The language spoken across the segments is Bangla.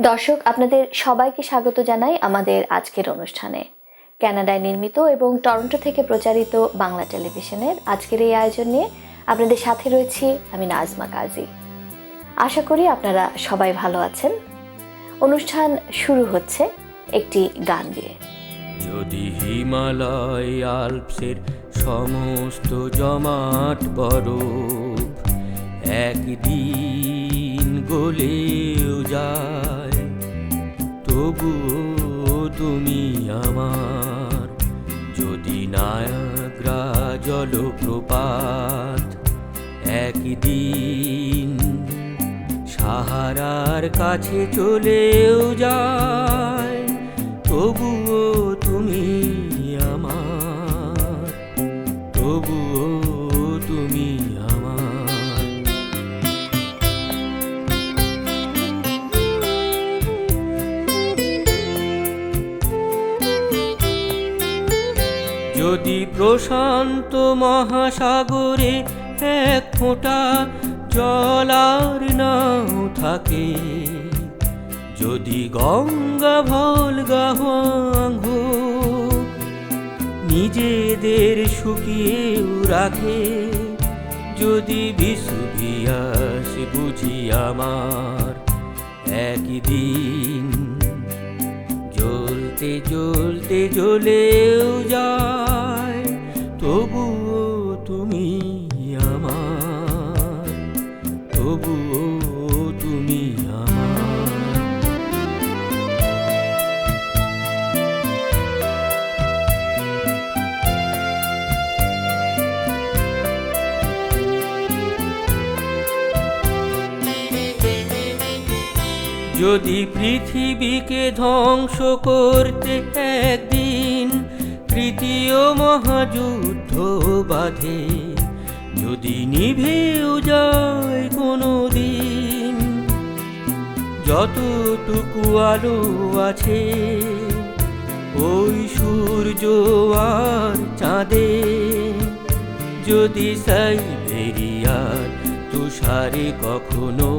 দর্শক, আপনাদের সবাইকে স্বাগত জানাই আমাদের আজকের অনুষ্ঠানে। কানাডায় নির্মিত এবং টরন্টো থেকে প্রচারিত বাংলা টেলিভিশনের আজকের এই আয়োজন নিয়ে আপনাদের সাথে রয়েছি আমি নাজমা কাজী। আশা করি আপনারা সবাই ভালো আছেন। অনুষ্ঠান শুরু হচ্ছে একটি গান দিয়ে। যদি হিমালয় আল্পসের সমস্ত জমাট বরফ একদিন গলেও যায়, তবুও তুমি আমার। যদি নায়াগ্রা জলপ্রপাত একদিন সাহারার কাছে চলেও যায়, তবুও তুমি আমার, তবুও তুমি আমার। যদি প্রশান্ত মহাসাগরে এক ফোঁটা জল আর নাও থাকে, যদি গঙ্গা ভলগা হোক নিজেদের শুকিয়েও রাখে, যদি বিশুভিয়াস বুঝি আমার একদিন জ্বলতে জ্বলতে জ্বলেও যায়, তবুও তুমি আমার, তবুও তুমি আমার। যদি পৃথিবীকে ধ্বংস করতে একদিন তৃতীয় মহাযুদ্ধ বাধে, যদি নিভেও যায় কোনো দিন যতটুকু আলো আছে ওই সূর্য আর চাঁদে, যদি সাইবেরিয়ার তুষারে কখনো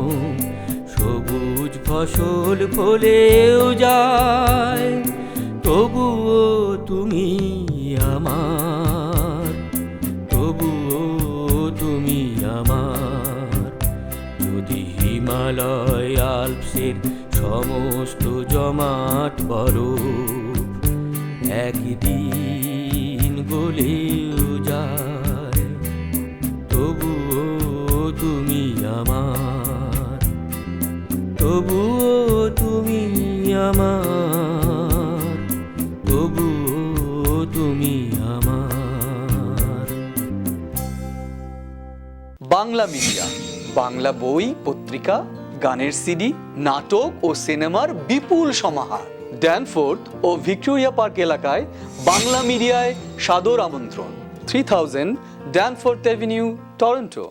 সবুজ ফসল ফলেও যায়, তবুও তুমি আমার, তবুও তুমি আমার। যদি হিমালয় আল্পসের সমস্ত জমাট বরফ একদিন গলেও যায়, তবুও তুমি আমার, তবুও তুমি আমার, তবুও তুমি আমার। বাংলা মিডিয়া, বাংলা বই, পত্রিকা, গানের সিডি, নাটক ও সিনেমার বিপুল সমাহার। ড্যানফোর্থ ও ভিক্টোরিয়া পার্ক এলাকায় বাংলা মিডিয়ায় সাদর আমন্ত্রণ। 3000 ড্যানফোর্থ অ্যাভিনিউ, টরন্টো।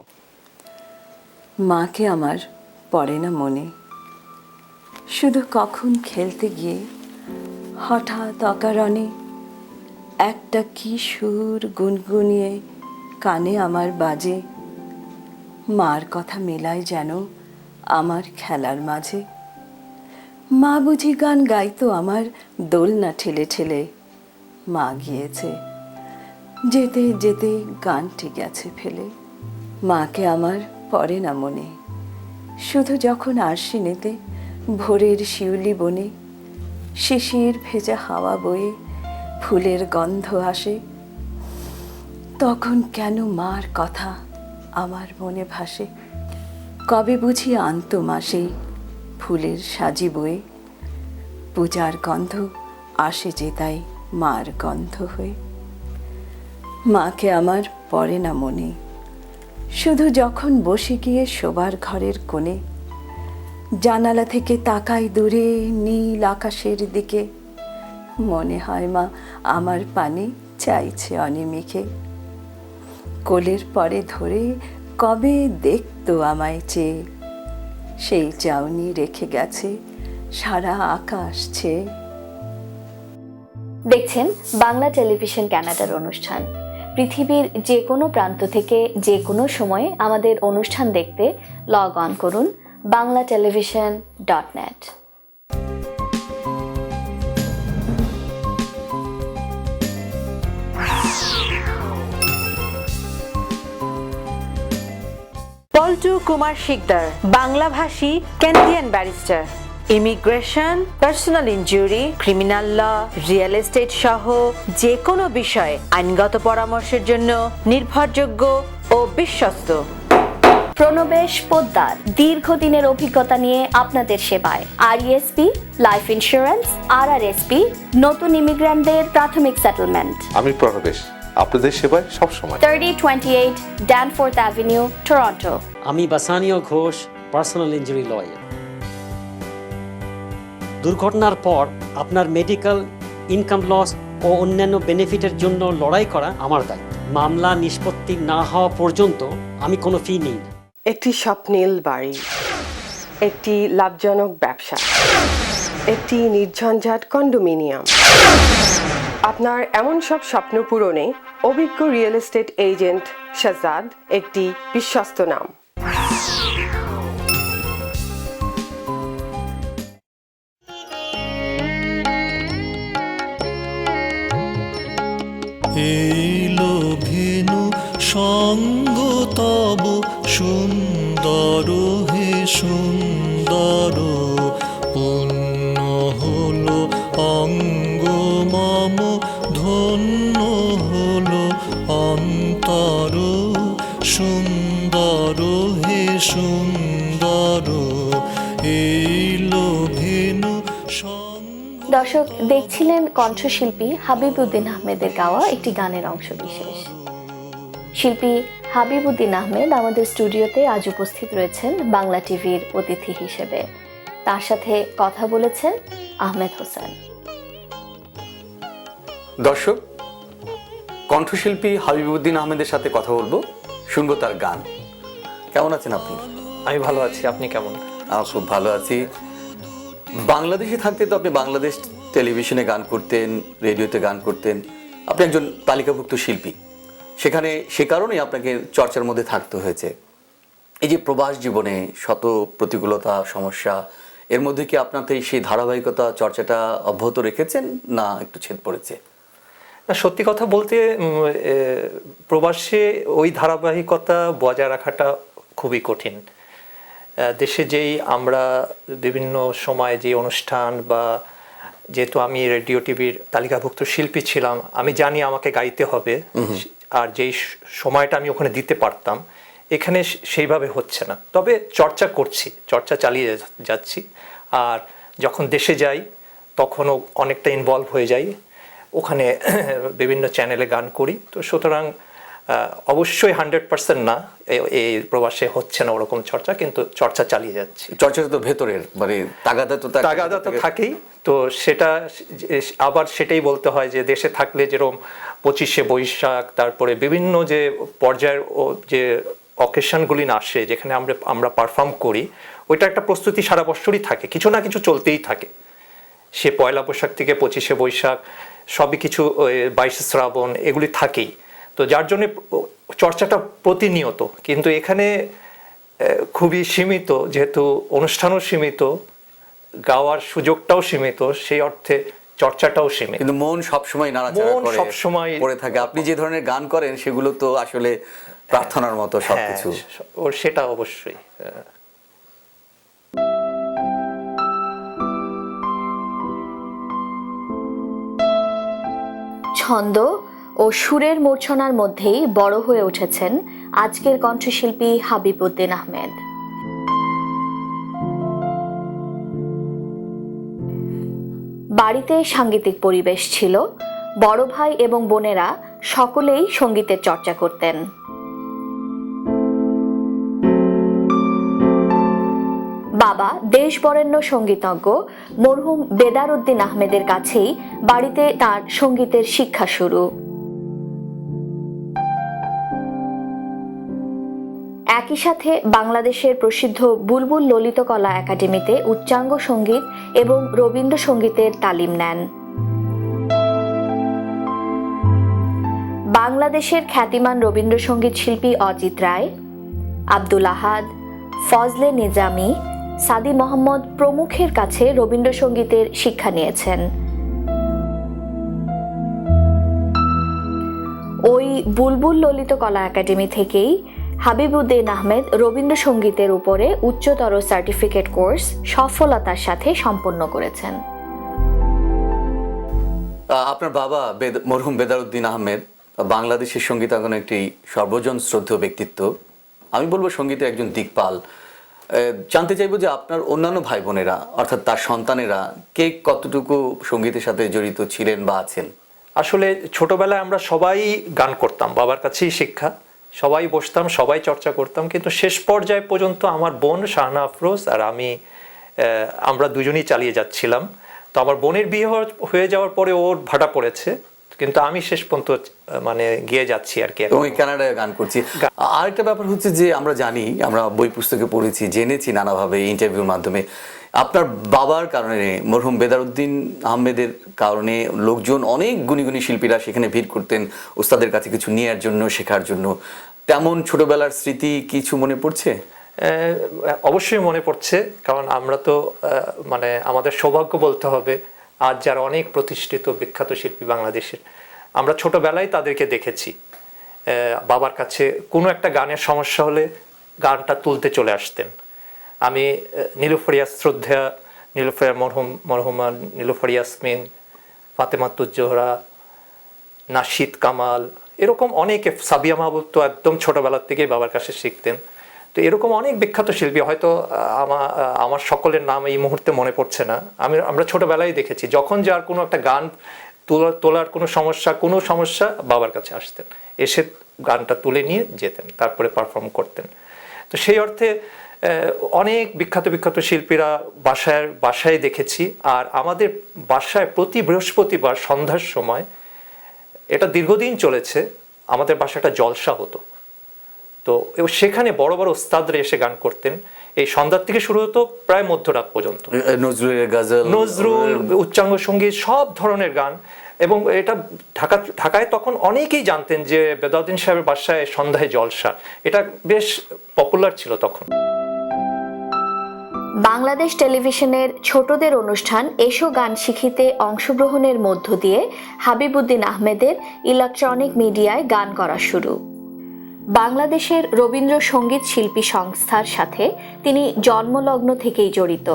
মাকে আমার পড়ে না মনে, শুধু কখন খেলতে গিয়ে হঠাৎ অকারণে একটা কি সুর গুনগুনিয়ে কানে আমার বাজে, মার কথা মেলায় যেন আমার খেলার মাঝে। মা বুঝি গান গাইতো আমার দোলনা ঠেলে ঠেলে, মা গিয়েছে যেতে যেতে গানটি গেছে ফেলে। মাকে আমার পড়ে না মনে, শুধু যখন আশ্বিনেতে ভোরের শিউলি বনে শিশির ভেজা হাওয়া বয়ে ফুলের গন্ধ আসে, তখন কেন মার কথা আমার মনে ভাসে। কবে বুঝি আনত মাসে ফুলের সাজি বয়ে, পূজার গন্ধ আসে যে তাই মার গন্ধ হয়ে। মাকে আমার পড়ে না মনে, শুধু যখন বসে গিয়ে শোবার ঘরের কোণে জানালা থেকে তাকাই দূরে নীল আকাশের দিকে, মনে হয় মা আমার পানে চাইছে অনিমিকে। কোলের পরে ধরে কবে দেখতো আমায় চেয়ে, সেই চাউনি রেখে গেছে সারা আকাশ ছেয়ে। দেখছেন বাংলা টেলিভিশন কানাডার অনুষ্ঠান। পৃথিবীর যে কোনো প্রান্ত থেকে যে কোনো সময়ে আমাদের অনুষ্ঠান দেখতে লগ অন করুন banglatelevision.net। মন্টু কুমার শিকদার, বাংলাভাষী Canadian barrister. Immigration, personal injury, criminal law, real estate সহ যে কোনো বিষয়ে আইনগত পরামর্শের জন্য নির্ভরযোগ্য ও বিশ্বস্ত। প্রণবেশ পোদ্দার, দীর্ঘদিনের অভিজ্ঞতা নিয়ে আপনাদের সেবায়। আরইএসপি, লাইফ ইন্স্যুরেন্স, আরআরএসপি, নতুন ইমিগ্রান্টদের প্রাথমিক সেটেলমেন্ট। আমি প্রণবেশ, আপনাদের সেবায় সবসময়। 3028 Danforth Avenue, Toronto. আমি বাসানীয় ঘোষ, পার্সোনাল ইনজুরি লয়ার। দুর্ঘটনার পর আপনার মেডিকেল, ইনকাম লস ও অন্যান্য বেনিফিটের জন্য লড়াই করা আমার দায়িত্ব। মামলা নিষ্পত্তি না হওয়া পর্যন্ত আমি কোনো ফি নিই না। একটি স্বপ্নীল বাড়ি, একটি লাভজনক ব্যবসা, একটি নির্ঝঞ্ঝাট কন্ডোমিনিয়াম। আপনার এমন সব স্বপ্ন পূরণে অভিজ্ঞ রিয়েল এস্টেট এজেন্ট শাহজাদ একটি বিশ্বস্ত নাম। এইলো ভেনু সঙ্গ তব সুন্দর হে সুন্দর, পূর্ণ হলো অঙ্গ মম, ধন্য হলো অন্তর, সুন্দর হে সুন্দর, এইলো ভেনু সঙ্গ। দর্শক দেখছিলেন কণ্ঠশিল্পী হাবিবুদ্দিন আহমেদের গাওয়া একটি গানের অংশ বিশেষ। শিল্পী হাবিবুদ্দিন আহমেদ আমাদের স্টুডিওতে আজ উপস্থিত রয়েছেন বাংলা টিভির অতিথি হিসেবে। তার সাথে কথা বলেছেন আহমেদ হোসেন। দর্শক, কণ্ঠশিল্পী হাবিবুদ্দিন আহমেদের সাথে কথা বলবো, শুনবো তার গান। কেমন আছেন আপনি? আমি ভালো আছি, আপনি কেমন? আমি খুব ভালো আছি। বাংলাদেশে থাকতে তো আপনি বাংলাদেশ টেলিভিশনে গান করতেন, রেডিওতে গান করতেন, আপনি একজন তালিকাভুক্ত শিল্পী। সেখানে সে কারণেই আপনাকে চর্চার মধ্যে থাকতে হয়েছে। এই যে প্রবাস জীবনে শত প্রতিকূলতা, সমস্যা, এর মধ্যে কি আপনাদের সেই ধারাবাহিকতা চর্চাটা অব্যাহত রেখেছেন না একটু ছেদ পড়েছে? না, সত্যি কথা বলতে প্রবাসে ওই ধারাবাহিকতা বজায় রাখাটা খুবই কঠিন। দেশে যেই আমরা বিভিন্ন সময় যে অনুষ্ঠান, বা যেহেতু আমি রেডিও টিভির তালিকাভুক্ত শিল্পী ছিলাম, আমি জানি আমাকে গাইতে হবে, আর যেই সময়টা আমি ওখানে দিতে পারতাম এখানে সেইভাবে হচ্ছে না। তবে চর্চা করছি, চর্চা চালিয়ে যাচ্ছি। আর যখন দেশে যাই তখনও অনেকটা ইনভলভ হয়ে যাই, ওখানে বিভিন্ন চ্যানেলে গান করি। তো সুতরাং অবশ্যই 100% না, এই প্রবাসে হচ্ছে না ওরকম চর্চা, কিন্তু চর্চা চালিয়ে যাচ্ছি। চর্চাটা তো ভেতরের, মানে তাগাদা তো থাকেই। তো সেটা আবার সেটাই বলতে হয় যে দেশে থাকলে যেরকম 25শে বৈশাখ, তারপরে বিভিন্ন যে পর্যায়ের যে অকেশনগুলি আসে যেখানে আমরা পারফর্ম করি, ওইটা একটা প্রস্তুতি সারা বছরই থাকে, কিছু না কিছু চলতেই থাকে। সে পয়লা বৈশাখ থেকে 25শে বৈশাখ সবই কিছু, 22শে শ্রাবণ, এগুলি থাকেই। তো যার জন্য চর্চাটা প্রতিনিয়ত, কিন্তু এখানে খুবই সীমিত, যেহেতু অনুষ্ঠানও সীমিত, গাওয়ার সুযোগটাও সীমিত, সেই অর্থে চর্চাটাও সীমিত। কিন্তু মন সবসময় নাড়াচাড়া করে, সবসময় পড়ে থাকে। আপনি যে ধরনের গান করেন সেগুলো তো আসলে প্রার্থনার মতো সবকিছু। ওর সেটা অবশ্যই। ছন্দ ও সুরের মূর্ছনার মধ্যেই বড় হয়ে উঠেছেন আজকের কণ্ঠশিল্পী হাবিবুদ্দিন আহমেদ। বাড়িতে সাংগীতিক পরিবেশ ছিল। বড় ভাই এবং বোনেরা সকলেই সঙ্গীতের চর্চা করতেন। বাবা দেশবরেণ্য সঙ্গীতজ্ঞ মরহুম বেদার উদ্দিন আহমেদের কাছেই বাড়িতে তার সঙ্গীতের শিক্ষা শুরু। একই সাথে বাংলাদেশের প্রসিদ্ধ বুলবুল ললিতকলা একাডেমিতে উচ্চাঙ্গ সঙ্গীত এবং রবীন্দ্রসঙ্গীতের তালিম নেন। বাংলাদেশের খ্যাতিমান রবীন্দ্রসঙ্গীত শিল্পী অজিত রায়, আব্দুল আহাদ, ফজলে নিজামী, সাদি মোহাম্মদ প্রমুখের কাছে রবীন্দ্রসঙ্গীতের শিক্ষা নিয়েছেন। ওই বুলবুল ললিতকলা একাডেমি থেকেই হাবিবুদ্দিন আহমেদ রবীন্দ্রসঙ্গীতের উপরে উচ্চতর সার্টিফিকেট কোর্স সফলতার সাথে সম্পন্ন করেছেন। আপনার বাবা মরহুম বেদারউদ্দিন আহমেদ বাংলাদেশের সঙ্গীতাঙ্গনের একটি সর্বজন শ্রদ্ধেয় ব্যক্তিত্ব, আমি বলবো সঙ্গীতের একজন দিকপাল। জানতে চাইবো যে আপনার অন্যান্য ভাই বোনেরা অর্থাৎ তার সন্তানেরা কে কতটুকু সঙ্গীতের সাথে জড়িত ছিলেন বা আছেন? আসলে ছোটবেলায় আমরা সবাই গান করতাম, বাবার কাছেই শিক্ষা, সবাই বসতাম, সবাই চর্চা করতাম, কিন্তু শেষ পর্যায়ে পর্যন্ত আমার বোন শাহানা আফরোজ আর আমরা দুজনেই চালিয়ে যাচ্ছিলাম। তো আমার বোনের বিয়ে হয়ে যাওয়ার পরে ওর ভাটা পড়েছে, কিন্তু আমি শেষ পর্যন্ত মানে গিয়ে যাচ্ছি আর কি, ওই কানাডায় গান করছি। আরেকটা ব্যাপার হচ্ছে যে আমরা জানি, আমরা বই পুস্তকে পড়েছি, জেনেছি নানাভাবে ইন্টারভিউর মাধ্যমে, আপনার বাবার কারণে মরহুম বেদারউদ্দিন আহমেদের কারণে লোকজন, অনেক গুণী গুণী শিল্পীরা সেখানে ভিড় করতেন ওস্তাদের কাছে কিছু নেওয়ার জন্য, শেখার জন্য। তেমন ছোটবেলার স্মৃতি কিছু মনে পড়ছে? অবশ্যই মনে পড়ছে, কারণ আমরা তো মানে আমাদের সৌভাগ্য বলতে হবে, আজ যারা অনেক প্রতিষ্ঠিত বিখ্যাত শিল্পী বাংলাদেশের, আমরা ছোটবেলায় তাদেরকে দেখেছি বাবার কাছে কোনো একটা গানের সমস্যা হলে গানটা তুলতে চলে আসতেন। আমি নীলুফার শ্রদ্ধা নীলুফার মরহুমা নীলুফার ইয়াসমিন, ফাতেমাতুজ্জোহরা, নাশিদ কামাল, এরকম অনেকে, সাবিয়া মাহবুব তো একদম ছোটবেলার থেকেই বাবার কাছে শিখতেন। তো এরকম অনেক বিখ্যাত শিল্পী, হয়তো আমার সকলের নাম এই মুহূর্তে মনে পড়ছে না, আমরা ছোটবেলায় দেখেছি যখন যার কোনো একটা গান তোলার কোনো সমস্যা বাবার কাছে আসতেন, এসে গানটা তুলে নিয়ে যেতেন, তারপরে পারফর্ম করতেন। তো সেই অর্থে অনেক বিখ্যাত শিল্পীরা বাসায় দেখেছি। আর আমাদের বাসায় প্রতি বৃহস্পতিবার সন্ধ্যার সময়, এটা দীর্ঘদিন চলেছে, আমাদের বাসাটা জলসা হতো। তো সেখানে বড় বড় ওস্তাদরা এসে গান করতেন। এই সন্ধ্যার থেকে শুরু হতো প্রায় মধ্যরাত পর্যন্ত, নজরুল, উচ্চাঙ্গ সঙ্গীত, সব ধরনের গান। এবং এটা ঢাকায় তখন অনেকেই জানতেন যে বেদাউদ্দিন সাহেবের বাসায় সন্ধ্যায় জলসা, এটা বেশ পপুলার ছিল তখন। বাংলাদেশ টেলিভিশনের ছোটদের অনুষ্ঠান এসো গান শিখিতে অংশগ্রহণের মধ্য দিয়ে হাবিবুদ্দিন আহমেদের ইলেকট্রনিক মিডিয়ায় গান করা শুরু। বাংলাদেশের রবীন্দ্রসঙ্গীত শিল্পী সংস্থার সাথে তিনি জন্মলগ্ন থেকেই জড়িত।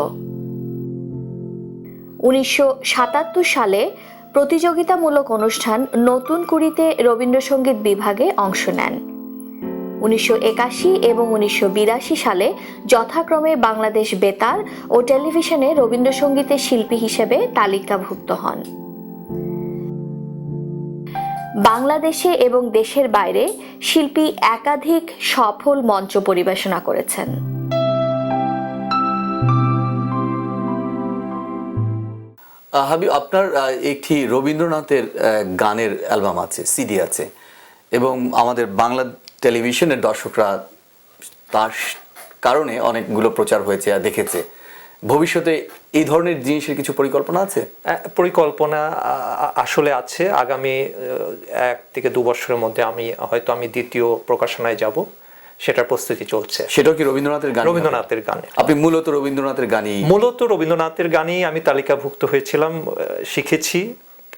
1977 সালে প্রতিযোগিতামূলক অনুষ্ঠান নতুন কুড়িতে রবীন্দ্রসঙ্গীত বিভাগে অংশ নেন। 1981 এবং 1982 সালে যথাক্রমে বাংলাদেশ বেতার ও টেলিভিশনে রবীন্দ্রসঙ্গীতের শিল্পী হিসেবে তালিকাভুক্ত হন। বাংলাদেশে এবং দেশের বাইরে শিল্পী একাধিক সফল মঞ্চ পরিবেশনা করেছেন। হাবিব, আপনার একটি রবীন্দ্রনাথের গানের অ্যালবাম আছে, সিডি আছে, এবং আমাদের বাংলা টেলিভিশনের দর্শকরা তার কারণে অনেকগুলো প্রচার হয়েছে আর দেখেছে। ভবিষ্যতে এই ধরনের জিনিসের কিছু পরিকল্পনা আছে? পরিকল্পনা আসলে আছে। আগামী 1 থেকে 2 বছরের মধ্যে আমি দ্বিতীয় প্রকাশনায় যাব, সেটার প্রস্তুতি চলছে। সেটাও কি রবীন্দ্রনাথের গান? রবীন্দ্রনাথের গানে। আপনি মূলত রবীন্দ্রনাথের গানই আমি তালিকাভুক্ত হয়েছিলাম, শিখেছি।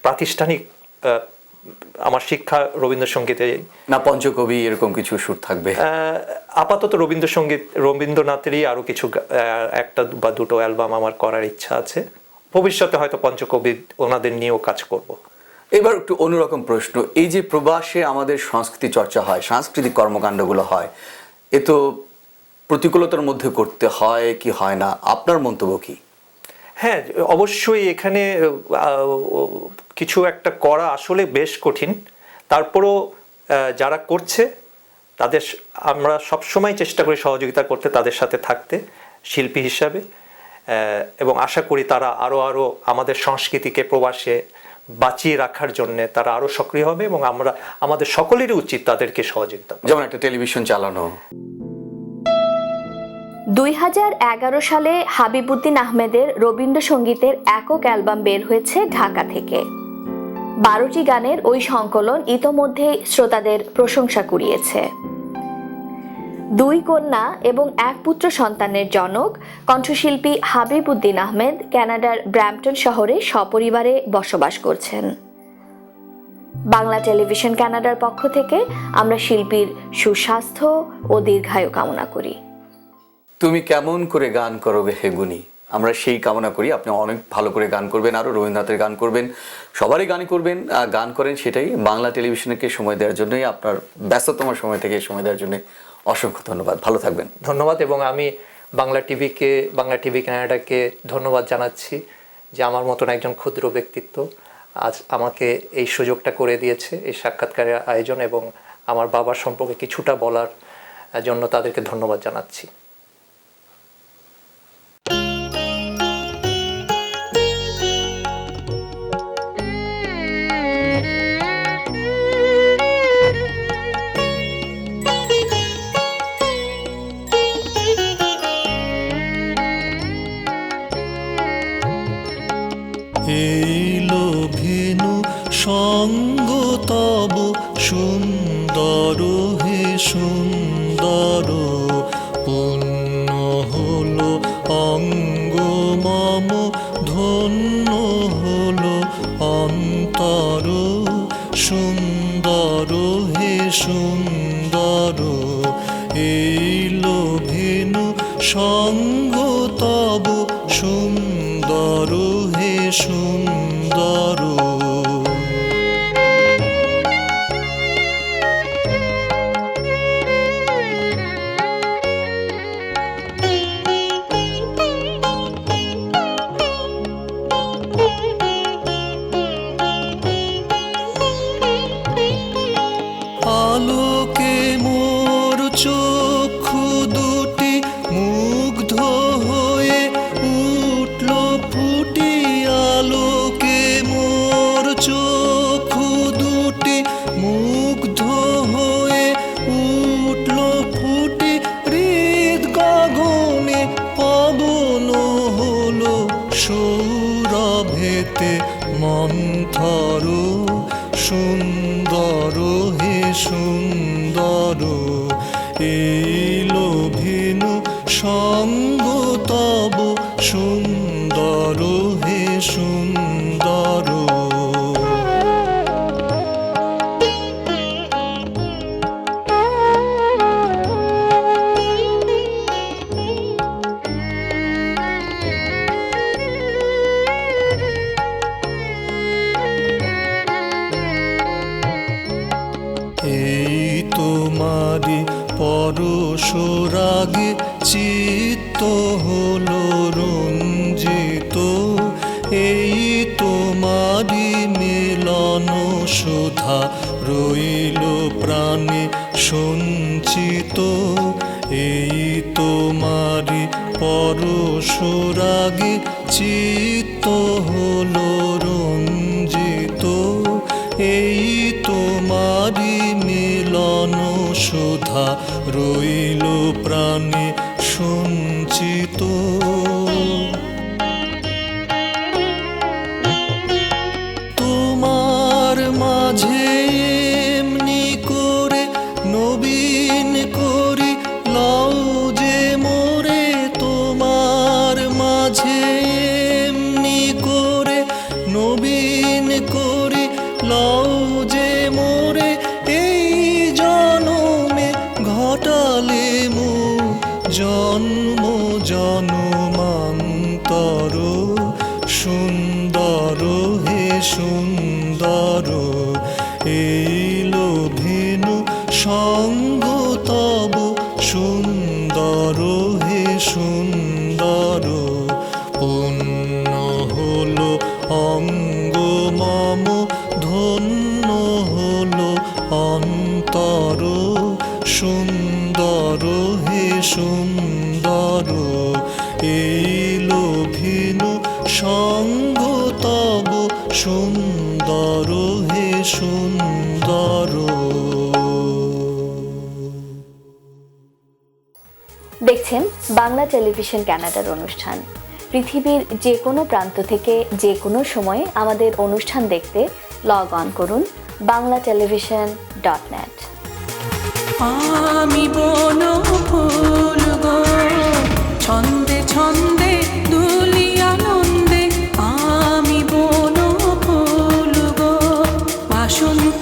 প্রাতিষ্ঠানিক আমার শিক্ষা রবীন্দ্রসঙ্গীতে। না পঞ্চকবি এরকম কিছু সুর থাকবে? আপাতত রবীন্দ্রনাথেরই আরো কিছু 1 বা 2 অ্যালবাম আমার করার ইচ্ছা আছে। ভবিষ্যতে হয়তো পঞ্চকবি ওনাদের নিয়েও কাজ করব। এবার একটু অন্যরকম প্রশ্ন, এই যে প্রবাসে আমাদের সংস্কৃতি চর্চা হয়, সাংস্কৃতিক কর্মকাণ্ডগুলো হয়, এ তো প্রতিকূলতার মধ্যে করতে হয় কি হয় না, আপনার মন্তব্য কি? হ্যাঁ, অবশ্যই এখানে কিছু একটা করা আসলে বেশ কঠিন। তারপরও যারা করছে তাদের আমরা সবসময় চেষ্টা করি সহযোগিতা করতে, তাদের সাথে থাকতে শিল্পী হিসাবে, এবং আশা করি তারা আরো আমাদের সংস্কৃতিকে প্রবাসে বাঁচিয়ে রাখার জন্য তারা আরো সক্রিয় হবে, এবং আমাদের সকলেরই উচিত তাদেরকে সহযোগিতা করা। যেমন একটা টেলিভিশন চালানো। 2011 সালে হাবিবুদ্দিন আহমেদের রবীন্দ্রসঙ্গীতের একক অ্যালবাম বের হয়েছে ঢাকা থেকে। 12টি গানের ওই সংকলন ইতোমধ্যেই শ্রোতাদের প্রশংসা কুড়িয়েছে। 2 কন্যা এবং 1 পুত্র সন্তানের জনক কণ্ঠশিল্পী হাবিবুদ্দিন আহমেদ কানাডার ব্র্যাম্পটন শহরে সপরিবারে বসবাস করছেন। বাংলা টেলিভিশন কানাডার পক্ষ থেকে আমরা শিল্পীর সুস্বাস্থ্য ও দীর্ঘায়ু কামনা করি। তুমি কেমন করে গান করবে হে গুণী, আমরা সেই কামনা করি। আপনি অনেক ভালো করে গান করবেন, আরও রবীন্দ্রনাথের গান করবেন, সবারই গানই করবেন, গান করেন, সেটাই বাংলা টেলিভিশনকে সময় দেওয়ার জন্যই, আপনার ব্যস্ততম সময় থেকে সময় দেওয়ার জন্য অসংখ্য ধন্যবাদ। ভালো থাকবেন। ধন্যবাদ। এবং আমি বাংলা টিভি কানাডাকে ধন্যবাদ জানাচ্ছি যে আমার মতন একজন ক্ষুদ্র ব্যক্তিত্ব আজ আমাকে এই সুযোগটা করে দিয়েছে, এই সাক্ষাৎকারের আয়োজন, এবং আমার বাবার সম্পর্কে কিছুটা বলার জন্য তাদেরকে ধন্যবাদ জানাচ্ছি। এইলো ভেনু সঙ্গ তব সুন্দর হে সুন্দর, পূর্ণ হলো অঙ্গ মম, ধন্য হলো অন্তর, সুন্দর হে সুন্দর। এইলো ভেনু সঙ্গ তব সুন্দর হে সুন্দর। আলোকে মোর চক্ষু দুটি মুগ্ধ হয়ে উঠল ফুটি, আলোকে মোর চক্ষু দুটি মুগ্ধ হয়ে উঠল ফুটি, হৃদ গগনে পবন হলো সৌরভেতে মন্থর, সুন্দর হে সুন্দর। এইলো ভেনু সঙ্গ তব সুন্দর হে সুন্দর। এই তোমারি পরশরাগে চিত্ত হলো রঞ্জিত, এই তোমারি মিলন সুধা রইল প্রাণে সঞ্চিত, এই তোমারি পরশরাগে চিত্ত হলো রঞ্জিত, এই তোমারি মিলন সুধা রইল প্রাণে সঞ্চিত। তোমার মাঝে এমনি করে নবীন করি লাউ যে মোরে, তোমার মাঝে এমনি করে নবীন করি লাউ যে মোরে, এই জনমে ঘটালে মো জন্ম জন্মান্তর, সুন্দর হে সুন্দর। এইলো ভেনু সঙ্গ তব সুন্দর হে সুন্দর, পূর্ণ হলো অঙ্গ মম, ধন্য হলো অন্তর, সুন্দর হে সুন্দর। এইলো ভেনু সঙ্গ তব সুন্দর হে সুন্দর। দেখছেন বাংলা টেলিভিশন কানাডার অনুষ্ঠান। পৃথিবীর যে কোনো প্রান্ত থেকে যে কোনো সময়ে আমাদের অনুষ্ঠান দেখতে লগ অন করুন banglatelevision.net। আমি বন ফুল গো, ছন্দে ছন্দে দুলি আনন্দে, আমি বন ফুল গো, বাসন্তী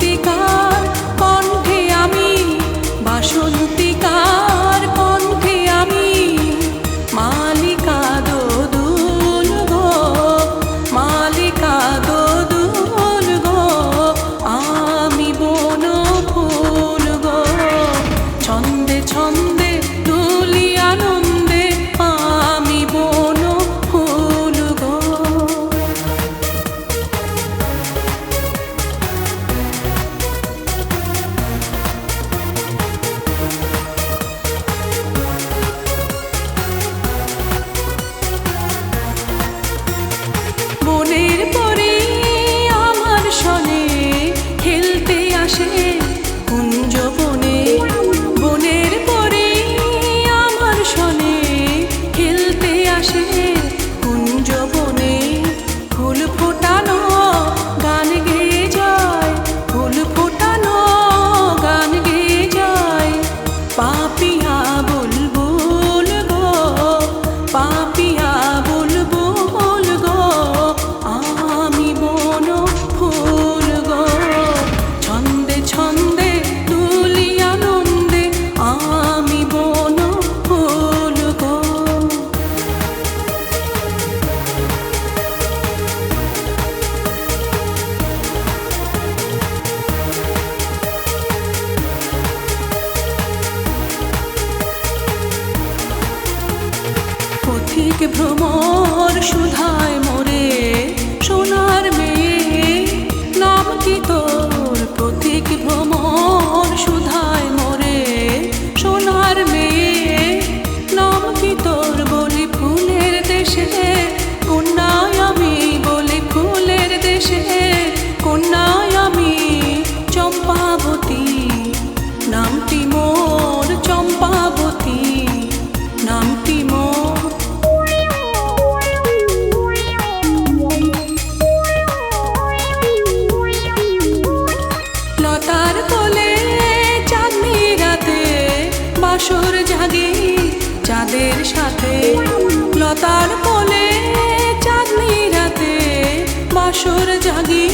বাসর জাগি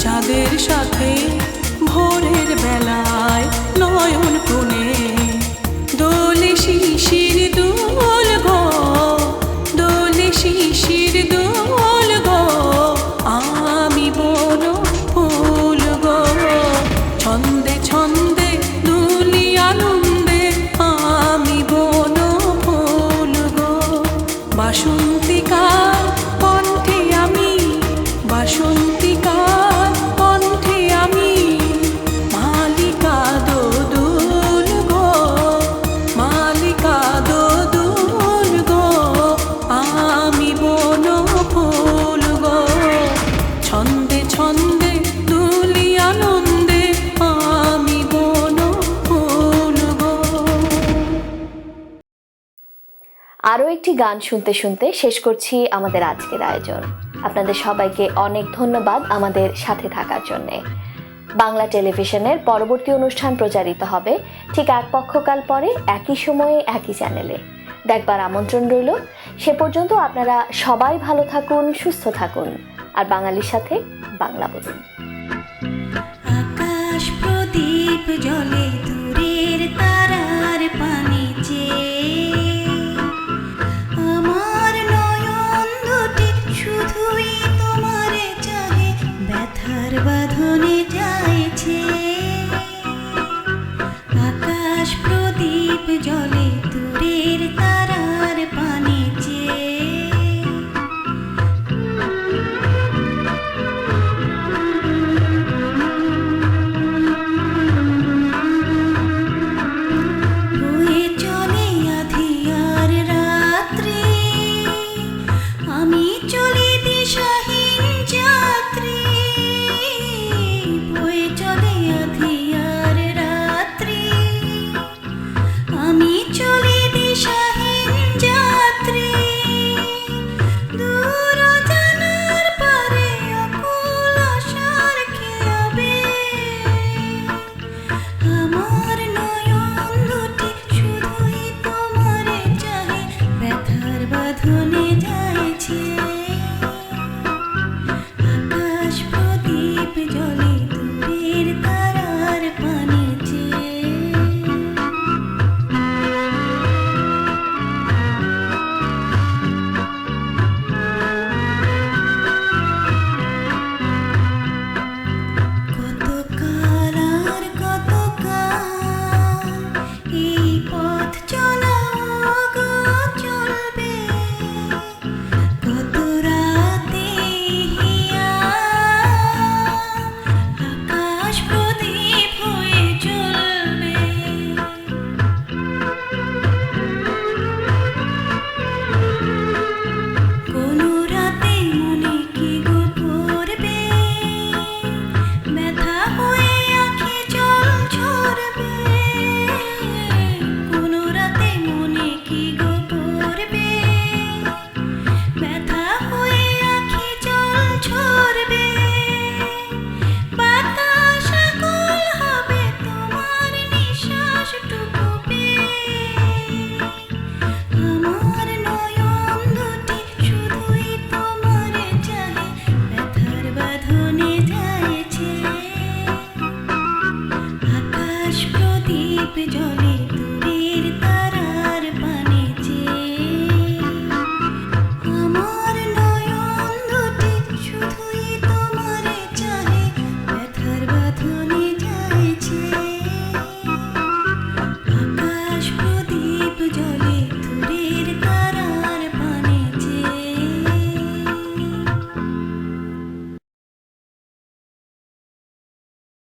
চাঁদের সাথে ভোরের বেলায় নয়ন কোণে দোলে শিশির দোল গো, দোলে শিশির দোল গো, আমি বন ফুল গো, ছন্দে ছন্দে দুলি আনন্দে আমি বন ফুল গো। বাসন্তিকা কণ্ঠে আমি, বাসন্তিকা কণ্ঠে আমি মালিকা দোদুল গো, মালিকা দোদুল গো, আমি বন ফুল গো, ছন্দে ছন্দে দুলি আনন্দে আমি বন ফুল গো। আরও একটি গান শুনতে শুনতে শেষ করছি আমাদের আজকের আয়োজন। আপনাদের সবাইকে অনেক ধন্যবাদ আমাদের সাথে থাকার জন্যে। বাংলা টেলিভিশনের পরবর্তী অনুষ্ঠান প্রচারিত হবে ঠিক এক পক্ষকাল পরে একই সময়ে একই চ্যানেলে। দেখবার আমন্ত্রণ রইল। সে পর্যন্ত আপনারা সবাই ভালো থাকুন, সুস্থ থাকুন, আর বাঙালির সাথে বাংলা বলুন। আকাশ প্রদীপ জলে